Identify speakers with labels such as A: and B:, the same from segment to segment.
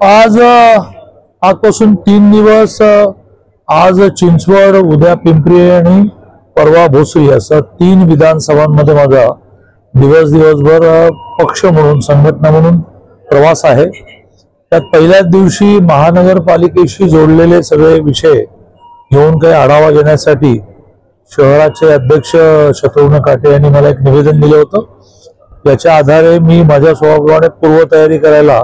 A: आज आजपासून 3 दिवस आज चिंचवड, उद्या पिंपरी आणि परवा भोसरी असं 3 विधानसभांमध्ये माझा दिवसभर पक्ष म्हणून, संघटना म्हणून प्रवास आहे। त्यात पहिल्याच दिवशी महानगरपालिकेशी जोडलेले सगळे विषय घेऊन काही आढावा घेण्यासाठी शहराचे अध्यक्ष शत्रुघ्न काटे यांनी मला एक निवेदन दिलं होतं। याच्या आधारे मी माझ्या स्वभावाप्रमाणे पूर्वतयारी करायला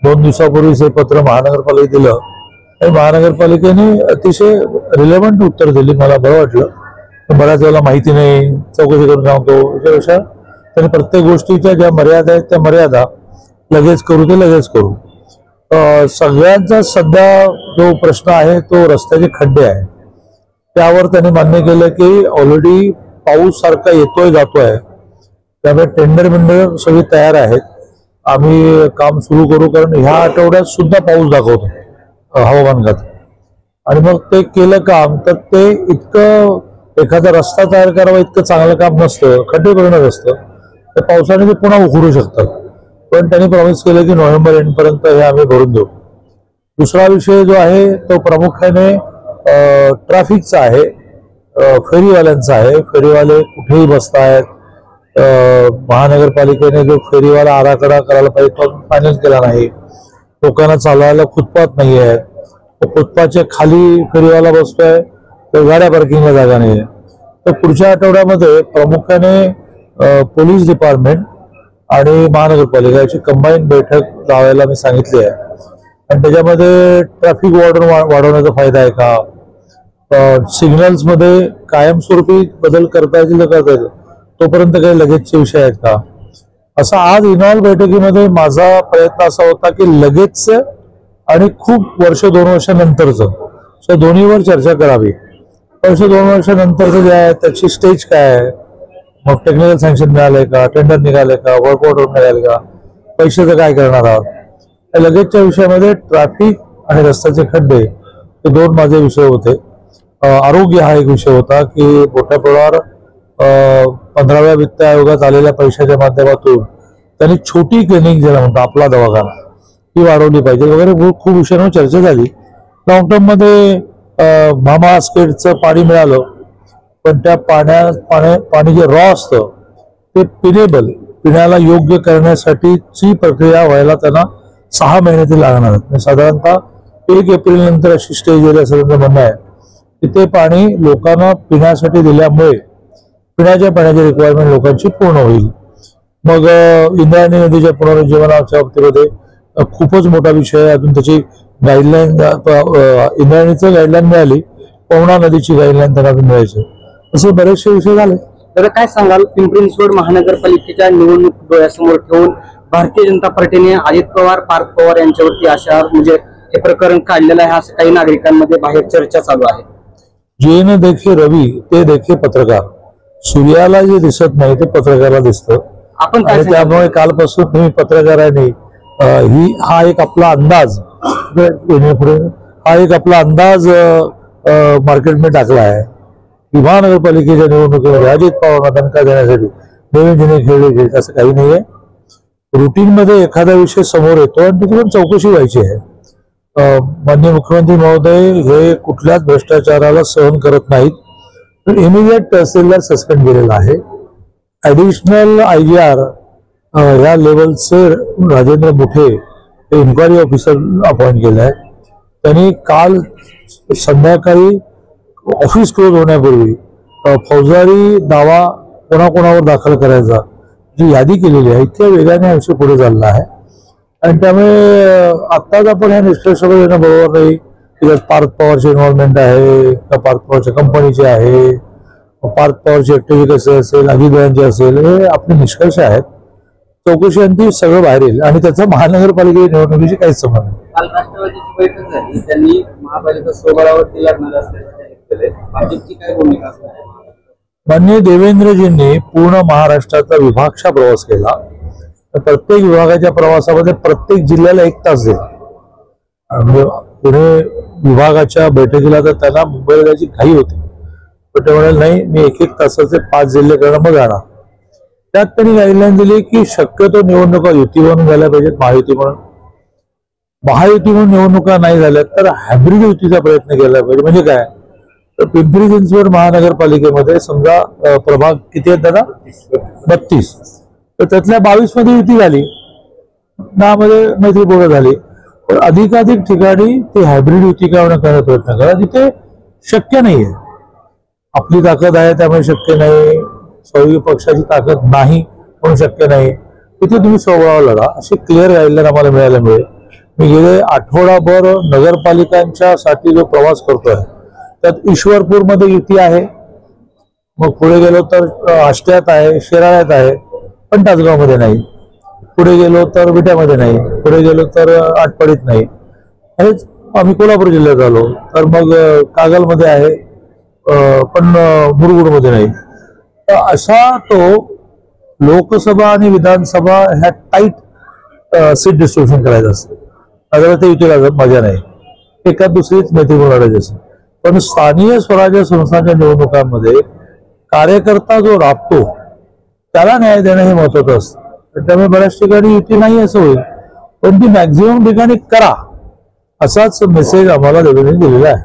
A: 2 दिवसापूर्वीच हे पत्र महानगरपालिकेत दिलं आणि महानगरपालिकेने अतिशय रिलेव्हंट उत्तर दिली। मला बरं वाटलं। बऱ्याच वेळेला माहिती नाही, चौकशी करून सांगतो, याच्यापेक्षा त्यांनी प्रत्येक गोष्टीच्या ज्या मर्यादा आहेत त्या मर्यादा लगेच करू ते लगेच करू। सगळ्यांचा सध्या जो प्रश्न आहे तो रस्त्याचे खड्डे आहे। त्यावर त्यांनी मान्य केलं की ऑलरेडी पाऊस सारखा येतोय जातोय, त्यामुळे टेंडर सगळी तयार आहेत। आम्ही काम सुरू करू, कारण ह्या आठवड्यात सुद्धा पाऊस दाखवतो हवामान खातं। आणि मग ते केलं काम तर ते इतकं एखादा रस्ता तयार करावा इतकं चांगलं काम नसतं, खड्डे करणं असतं। तर पावसाने ते पुन्हा उखडू शकतात, पण त्यांनी प्रॉमिस केलं की नोव्हेंबर एंड पर्यंत हे आम्ही भरून देऊ। दुसरा विषय जो आहे तो प्रामुख्याने ट्रॅफिकचा आहे, फेरीवाल्यांचा आहे। फेरीवाले कुठेही बसतायत। महानगरपालिकेने जो फेरीवाला आराखडा करायला पाहिजे तो फायनल केला नाही। लोकांना चालवायला फुटपाथ नाही आहे, फुटपाथच्या खाली फेरीवाला बसतोय तर गाड्या पार्किंगला जागा नाही आहे। तर पुढच्या आठवड्यामध्ये प्रामुख्याने पोलीस डिपार्टमेंट आणि महानगरपालिका याची कंबाईन बैठक लावायला मी सांगितली आहे। आणि त्याच्यामध्ये ट्रॅफिक वॉर्डन वाढवण्याचा फायदा आहे का, सिग्नल्स मध्ये कायमस्वरूपी बदल करता येतील तर करता येतील, तोपर्यंत काही लगेचचे विषय आहेत का, असा आज इनॉल बैठकीमध्ये माझा प्रयत्न असा होता की लगेच आणि खूप वर्ष 2 वर्षानंतरच दोन्हीवर चर्चा करावी। 2 वर्षानंतरचं जे आहे त्याची स्टेज काय आहे, मग टेक्निकल सँक्शन मिळालंय का, टेंडर निघाले का, वर्क ऑर्डर मिळाले का, पैशाचं काय करणार आहोत। लगेचच्या विषयामध्ये ट्रॅफिक आणि रस्त्याचे खड्डे हे 2 माझे विषय होते। आरोग्य हा एक विषय होता की मोठ्या प्रमाणावर 15व्या वित्त आयोगात आलेल्या पैशाच्या माध्यमातून त्यांनी छोटी क्लिनिक ज्याला म्हणतो आपला दवाखाना ही वाढवली पाहिजे वगैरे खूप विषयांवर चर्चा झाली। लॉंग टर्म मध्ये भामा स्केटचं पाणी मिळालं, पण त्या पाणी जे रॉ असतं ते पिण्याला योग्य करण्यासाठीची प्रक्रिया व्हायला त्यांना 6 महिने ते लागणार आहेत। साधारणतः 1 एप्रिल नंतर अशी स्टेज येईल असं त्यांचं म्हणणं आहे की ते पाणी लोकांना पिण्यासाठी दिल्यामुळे पिण्याच्या पाण्याची रिक्वायरमेंट लोकांची पूर्ण होईल। मग इंद्रायणी नदीच्या पुनरुज्जीवनाच्या बाबतीमध्ये खूपच मोठा विषय आहे। अजून त्याची गाईडलाईन, इंद्रायणीचं गाईडलाईन मिळाली, पवना नदीची गाईडलाईन त्यांना अजून मिळायची, असे बरेचसे विषय झाले।
B: तर काय सांगाल, पिंपरी चिंचवड महानगरपालिकेच्या निवडणूक डोळ्यासमोर ठेवून भारतीय जनता पार्टीने अजित पवार, पार्थ पवार यांच्यावरती अशा म्हणजे हे प्रकरण काढलेलं आहे असं काही नागरिकांमध्ये बाहेर चर्चा चालू आहे।
A: जे न देखे रवी ते देखे पत्रकार, सूर्याला जे दिसत नाही ते पत्रकाराला दिसतं।
B: आपण
A: त्यामुळे कालपासून तुम्ही पत्रकारांनी हा एक आपला अंदाज मार्केटमध्ये टाकला आहे की महानगरपालिकेच्या निवडणुकीमध्ये अजित पवारांना दणका देण्यासाठी देवेंद्रने खेळले, असं काही नाहीये। रुटीन मध्ये एखादा विषय समोर येतो आणि त्याची चौकशी व्हायची आहे। माननीय मुख्यमंत्री महोदय हे कुठल्याच भ्रष्टाचाराला सहन करत नाहीत, तर इमिजिएट तहसीलदार सस्पेंड केलेला आहे। ऍडिशनल IGR या लेवलचे राजेंद्र मुठे हे इन्क्वायरी ऑफिसर अपॉइंट केले आहे। त्यांनी काल संध्याकाळी ऑफिस क्लोज होण्यापूर्वी फौजदारी दावा कोणाकोणावर दाखल करायचा जी यादी केलेली आहे। इतक्या वेगाने हा विषय पुढे चालला आहे आणि त्यामुळे आत्ताच आपण ह्या निष्कर्षावर येणं बरोबर नाही की पार्थ पवारची इन्व्हॉल्वमेंट आहे का पार्थ पवारच्या कंपनीची आहे, पार्थ पवारची ऍक्टिव्हिटी कसे असेल, अजितदादांची असेल, हे आपले निष्कर्ष आहेत। चौकशी अंती सगळं बाहेर येईल आणि त्याचा महानगरपालिकेच्या निवडणुकीशी काहीच संबंध नाही।
B: काल राष्ट्रवादीची बैठक झाली, त्यांनी महापालिका स्वबळावरती लढणार असल्याचे जाहीर केले, भाजपची काय भूमिका असणार आहे?
A: माननीय देवेंद्रजींनी पूर्ण महाराष्ट्राचा विभागचा प्रवास केला। प्रत्येक विभागाच्या प्रवासामध्ये प्रत्येक जिल्ह्याला 1 तास दिला। पुणे विभागाच्या बैठकीला तर त्यांना मुंबईला जायची घाई होती, पण ते म्हणाले नाही, मी 1-1 तासाचे 5 जिल्हे करणं मग जाणार। त्यात त्यांनी गाईडलाईन दिली की शक्यतो निवडणुका युती म्हणून झाल्या पाहिजेत, महायुती म्हणून। महायुती म्हणून निवडणुका नाही झाल्या तर हायब्रिड युतीचा प्रयत्न केला पाहिजे. म्हणजे काय, तर पिंपरी चिंचवड महानगरपालिकेमध्ये समजा प्रभाग किती आहेत दादा, 32, तर त्यातल्या 22 मध्ये युती झाली, 10 मध्ये मैत्रीपूर्ण झाली. पण अधिकाधिक ठिकाणी ती हायब्रिड युती करण्याचा प्रयत्न करा जिथे शक्य नाहीये. आपली ताकद आहे त्यामुळे शक्य नाही, सहयोगी पक्षाची ताकद नाही म्हणून शक्य नाही, तिथे तुम्ही स्वबळावर लढा, अशी क्लिअर गाईडलाईन आम्हाला मिळाल्यामुळे मी गेले आठवडाभर नगरपालिकांच्या साठी जो प्रवास करतोय त्यात ईश्वरपूरमध्ये युती आहे, मग पुढे गेलो तर आष्ट्यात आहे, शिराळ्यात आहे, पण तासगावमध्ये नाही. पुढे गेलो तर विट्यामध्ये नाही, पुढे गेलो तर आटपाडीत नाही. हेच आम्ही कोल्हापूर जिल्ह्यात आलो तर मग कागलमध्ये आहे, पण मुरगुडमध्ये नाही. तर असा तो लोकसभा आणि विधानसभा ह्या टाईट सीट डिस्ट्रीब्युशन करायचं असतं. अगदी ते युतीला मजा नाही, एखाद दुसरीच मैत्रीपूर्ण लढायची असते. पण स्थानिक स्वराज्य संस्थांच्या निवडणुकांमध्ये कार्यकर्ता जो राबतो त्याला न्याय देणं हे महत्वाचं असतं. त्यामुळे बऱ्याच ठिकाणी युती नाही असं होईल, पण ती मॅक्झिमम ठिकाणी करा, असाच मेसेज आम्हाला देवेंद्रने दिलेला आहे.